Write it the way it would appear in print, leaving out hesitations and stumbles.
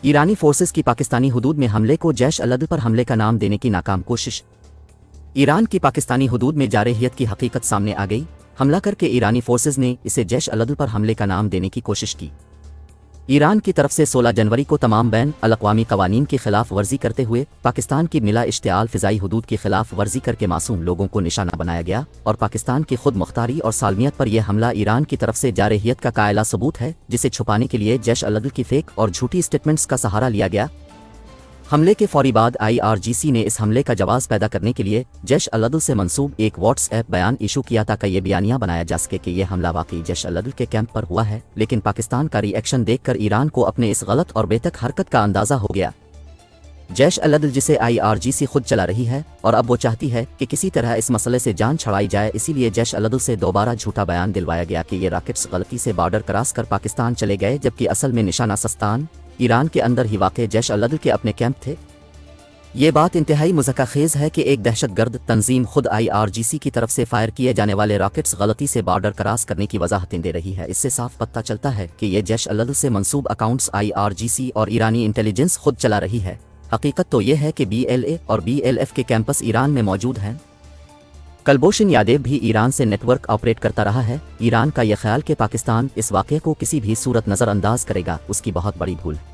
ईरानी forces की पाकिस्तानी हुदूद में हमले को जैश अल-अदल पर हमले का नाम देने की नाकाम कोशिश। ईरान की पाकिस्तानी हुदूद में जारहियत की हकीकत सामने आ गई। हमला करके ईरानी फोर्सेस ने इसे जैश अल-अदल पर हमले का नाम देने की कोशिश की। ईरान की तरफ से 16 जनवरी को तमाम बैन अल-अक़वामी क़वानीन की खिलाफ वर्जी करते हुए पाकिस्तान की मिला इश्तिआल फ़िज़ाई हुदूद की खिलाफ वर्जी करके मासूम लोगों को निशाना बनाया गया और पाकिस्तान की खुद मुख्तारी और सालमियत पर यह हमला ईरान की तरफ से जारहियत का कायला सबूत है, जिसे छुपाने के लिए जैश अल-अदल की फेक और झूठी स्टेटमेंट्स का सहारा लिया गया। हमले के फौरी बाद IRGC ने इस हमले का जवाब पैदा करने के लिए जैश अल-अदल से मंसूब एक व्हाट्सएप बयान इशू किया ताकि ये बयानिया बनाया जा सके कि यह हमला वाकई जैश अल-अदल के कैंप पर हुआ है। लेकिन पाकिस्तान का रिएक्शन देखकर ईरान को अपने इस गलत और बेतक हरकत का अंदाज़ा हो गया। जैश अल-अदल जिसे IRGC खुद चला रही है और अब वो चाहती है कि किसी तरह इस मसले से जान छड़ाई जाए, इसीलिए जैश अल-अदल से दोबारा झूठा बयान दिलवाया गया कि ये रॉकेट्स गलती से बॉर्डर क्रॉस कर पाकिस्तान चले गए, जबकि असल में निशाना सस्तान ईरान के अंदर ही वाक़ जैश अल-अदल के अपने कैंप थे। ये बात इंतहाई मुज़क्क़ाखेज़ है कि एक दहशतगर्द तंजीम खुद IRGC की तरफ से फायर किए जाने वाले रॉकेट्स गलती से बॉर्डर क्रॉस करने की वजाहतें दे रही है। इससे साफ पता चलता है कि ये जैश अल-अदल से मंसूब अकाउंट्स IRGC और ईरानी इंटेलिजेंस खुद चला रही है। हकीकत तो ये है कि BLA और BLF के कैंपस ईरान में मौजूद हैं। कलबोशन यादेव भी ईरान से नेटवर्क ऑपरेट करता रहा है। ईरान का यह ख्याल कि पाकिस्तान इस वाक़े को किसी भी सूरत नज़रअंदाज करेगा, उसकी बहुत बड़ी भूल है।